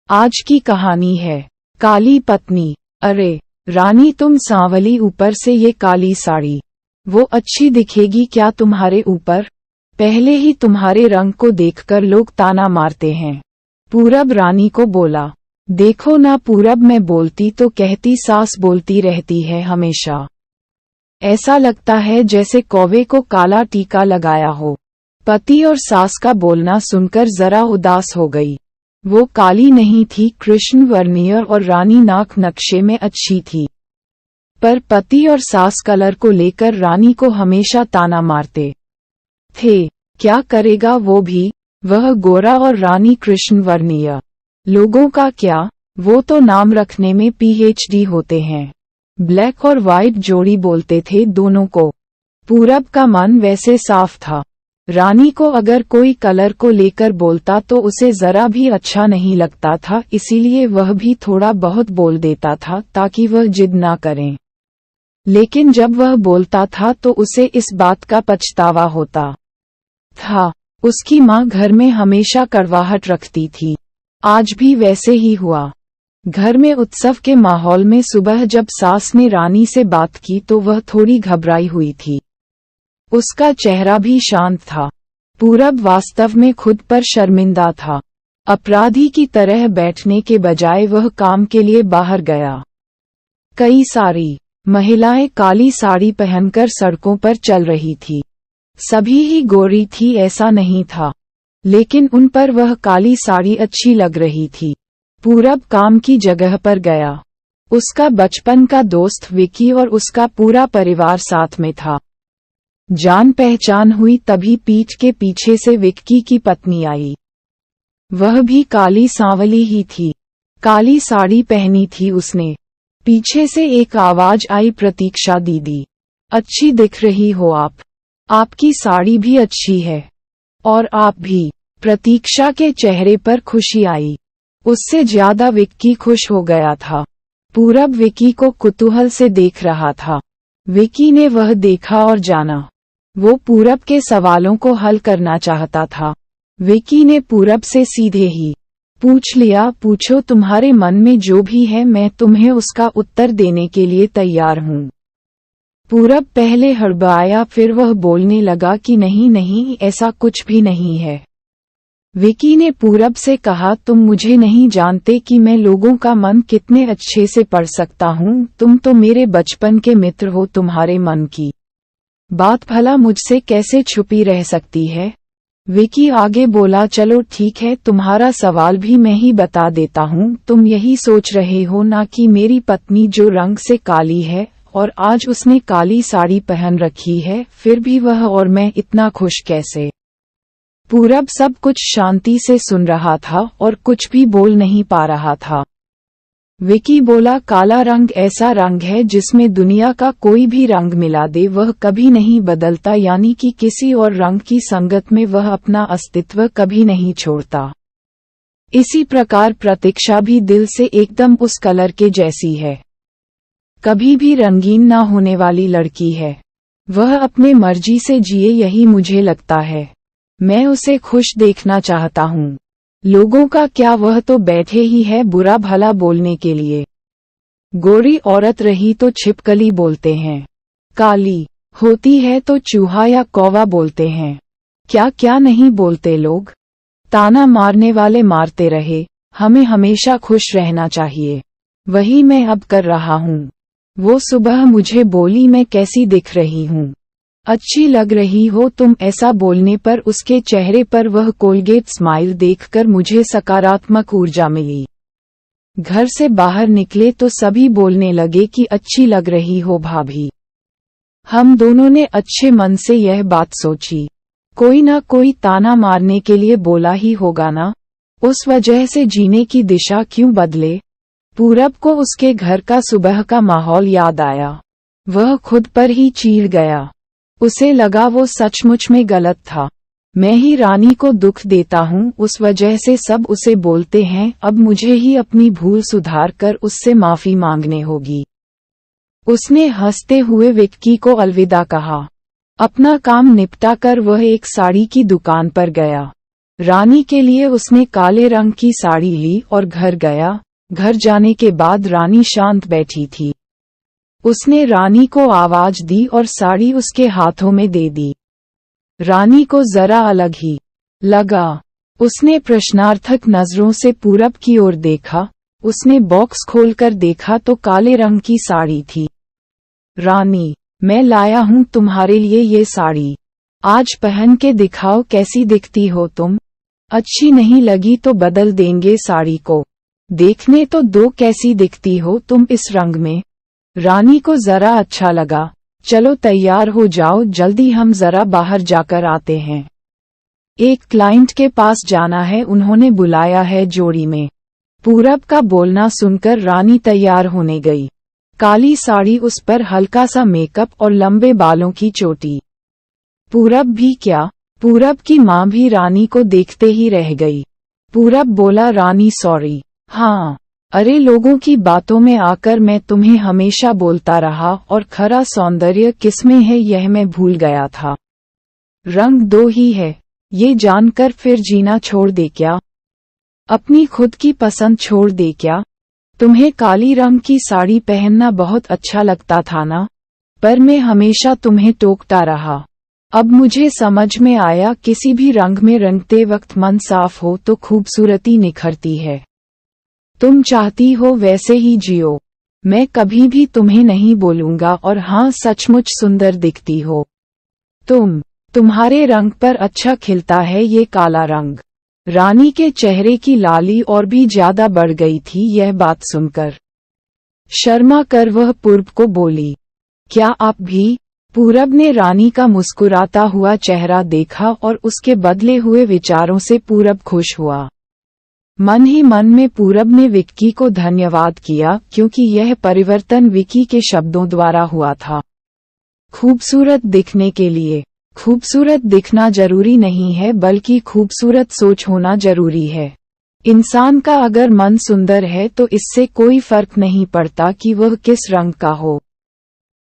आज की कहानी है काली पत्नी। अरे रानी, तुम सांवली, ऊपर से ये काली साड़ी, वो अच्छी दिखेगी क्या तुम्हारे ऊपर? पहले ही तुम्हारे रंग को देखकर लोग ताना मारते हैं। पूरब रानी को बोला। देखो ना पूरब, मैं बोलती तो कहती, सास बोलती रहती है हमेशा। ऐसा लगता है जैसे कौवे को काला टीका लगाया हो। पति और सास का बोलना सुनकर जरा उदास हो गई। वो काली नहीं थी, कृष्ण वर्णीय और रानी नाक नक्शे में अच्छी थी, पर पति और सास कलर को लेकर रानी को हमेशा ताना मारते थे। क्या करेगा वो भी, वह गोरा और रानी कृष्ण वर्णीय। लोगों का क्या, वो तो नाम रखने में पीएचडी होते हैं। ब्लैक और वाइट जोड़ी बोलते थे दोनों को। पूरब का मन वैसे साफ था। रानी को अगर कोई कलर को लेकर बोलता तो उसे जरा भी अच्छा नहीं लगता था, इसीलिए वह भी थोड़ा बहुत बोल देता था ताकि वह जिद ना करें। लेकिन जब वह बोलता था तो उसे इस बात का पछतावा होता था। उसकी माँ घर में हमेशा कड़वाहट रखती थी। आज भी वैसे ही हुआ। घर में उत्सव के माहौल में सुबह जब सास ने रानी से बात की तो वह थोड़ी घबराई हुई थी। उसका चेहरा भी शांत था। पूरब वास्तव में खुद पर शर्मिंदा था। अपराधी की तरह बैठने के बजाय वह काम के लिए बाहर गया। कई सारी महिलाएं काली साड़ी पहनकर सड़कों पर चल रही थी। सभी ही गोरी थी ऐसा नहीं था, लेकिन उन पर वह काली साड़ी अच्छी लग रही थी। पूरब काम की जगह पर गया। उसका बचपन का दोस्त विकी और उसका पूरा परिवार साथ में था। जान पहचान हुई तभी पीठ के पीछे से विक्की की पत्नी आई। वह भी काली सांवली ही थी। काली साड़ी पहनी थी उसने। पीछे से एक आवाज आई, प्रतीक्षा दीदी, अच्छी दिख रही हो आप। आपकी साड़ी भी अच्छी है। और आप भी। प्रतीक्षा के चेहरे पर खुशी आई। उससे ज्यादा विक्की खुश हो गया था। पूरब विक्की को कुतूहल से देख रहा था। विक्की ने वह देखा और जाना। वो पूरब के सवालों को हल करना चाहता था। विक्की ने पूरब से सीधे ही पूछ लिया, पूछो, तुम्हारे मन में जो भी है मैं तुम्हें उसका उत्तर देने के लिए तैयार हूँ। पूरब पहले हड़बड़ाया, फिर वह बोलने लगा कि नहीं नहीं, ऐसा कुछ भी नहीं है। विक्की ने पूरब से कहा, तुम मुझे नहीं जानते कि मैं लोगों का मन कितने अच्छे से पढ़ सकता हूँ। तुम तो मेरे बचपन के मित्र हो, तुम्हारे मन की बात भला मुझसे कैसे छुपी रह सकती है? विक्की आगे बोला, चलो ठीक है, तुम्हारा सवाल भी मैं ही बता देता हूँ। तुम यही सोच रहे हो ना कि मेरी पत्नी जो रंग से काली है और आज उसने काली साड़ी पहन रखी है, फिर भी वह और मैं इतना खुश कैसे? पूरब सब कुछ शांति से सुन रहा था और कुछ भी बोल नहीं पा रहा था। विक्की बोला, काला रंग ऐसा रंग है जिसमें दुनिया का कोई भी रंग मिला दे वह कभी नहीं बदलता, यानी कि किसी और रंग की संगत में वह अपना अस्तित्व कभी नहीं छोड़ता। इसी प्रकार प्रतीक्षा भी दिल से एकदम उस कलर के जैसी है। कभी भी रंगीन ना होने वाली लड़की है। वह अपने मर्जी से जिए, यही मुझे लगता है। मैं उसे खुश देखना चाहता हूँ। लोगों का क्या, वह तो बैठे ही है बुरा भला बोलने के लिए। गोरी औरत रही तो छिपकली बोलते हैं, काली होती है तो चूहा या कौवा बोलते हैं। क्या क्या नहीं बोलते लोग। ताना मारने वाले मारते रहे, हमें हमेशा खुश रहना चाहिए। वही मैं अब कर रहा हूँ। वो सुबह मुझे बोली, मैं कैसी दिख रही हूँ? अच्छी लग रही हो तुम। ऐसा बोलने पर उसके चेहरे पर वह कोलगेट स्माइल देखकर मुझे सकारात्मक ऊर्जा मिली। घर से बाहर निकले तो सभी बोलने लगे कि अच्छी लग रही हो भाभी। हम दोनों ने अच्छे मन से यह बात सोची, कोई ना कोई ताना मारने के लिए बोला ही होगा ना, उस वजह से जीने की दिशा क्यों बदले? पूरब को उसके घर का सुबह का माहौल याद आया। वह खुद पर ही चीड़ गया। उसे लगा वो सचमुच में गलत था। मैं ही रानी को दुख देता हूँ, उस वजह से सब उसे बोलते हैं। अब मुझे ही अपनी भूल सुधार कर उससे माफी मांगने होगी। उसने हंसते हुए विक्की को अलविदा कहा। अपना काम निपटा कर वह एक साड़ी की दुकान पर गया। रानी के लिए उसने काले रंग की साड़ी ली और घर गया। घर जाने के बाद रानी शांत बैठी थी। उसने रानी को आवाज दी और साड़ी उसके हाथों में दे दी। रानी को जरा अलग ही लगा। उसने प्रश्नार्थक नजरों से पूरब की ओर देखा। उसने बॉक्स खोलकर देखा तो काले रंग की साड़ी थी। रानी, मैं लाया हूँ तुम्हारे लिए ये साड़ी। आज पहन के दिखाओ कैसी दिखती हो तुम। अच्छी नहीं लगी तो बदल देंगे साड़ी को। देखने तो दो कैसी दिखती हो तुम इस रंग में। रानी को जरा अच्छा लगा। चलो तैयार हो जाओ, जल्दी हम जरा बाहर जाकर आते हैं। एक क्लाइंट के पास जाना है, उन्होंने बुलाया है जोड़ी में। पूरब का बोलना सुनकर रानी तैयार होने गई। काली साड़ी, उस पर हल्का सा मेकअप और लंबे बालों की चोटी। पूरब भी क्या, पूरब की माँ भी रानी को देखते ही रह गई। पूरब बोला, रानी सॉरी। हाँ, अरे लोगों की बातों में आकर मैं तुम्हें हमेशा बोलता रहा और खरा सौंदर्य किसमें है यह मैं भूल गया था। रंग दो ही है, ये जानकर फिर जीना छोड़ दे क्या? अपनी खुद की पसंद छोड़ दे क्या? तुम्हें काली रंग की साड़ी पहनना बहुत अच्छा लगता था ना, पर मैं हमेशा तुम्हें टोकता रहा। अब मुझे समझ में आया, किसी भी रंग में रंगते वक्त मन साफ हो तो खूबसूरती निखरती है। तुम चाहती हो वैसे ही जियो। मैं कभी भी तुम्हें नहीं बोलूंगा, और हाँ, सचमुच सुंदर दिखती हो तुम्हारे रंग पर अच्छा खिलता है ये काला रंग। रानी के चेहरे की लाली और भी ज्यादा बढ़ गई थी यह बात सुनकर। शर्मा कर वह पूरब को बोली, क्या आप भी? पूरब ने रानी का मुस्कुराता हुआ चेहरा देखा और उसके बदले हुए विचारों से पूरब खुश हुआ। मन ही मन में पूरब ने विक्की को धन्यवाद किया, क्योंकि यह परिवर्तन विक्की के शब्दों द्वारा हुआ था। खूबसूरत दिखने के लिए खूबसूरत दिखना जरूरी नहीं है, बल्कि खूबसूरत सोच होना जरूरी है। इंसान का अगर मन सुंदर है तो इससे कोई फर्क नहीं पड़ता कि वह किस रंग का हो।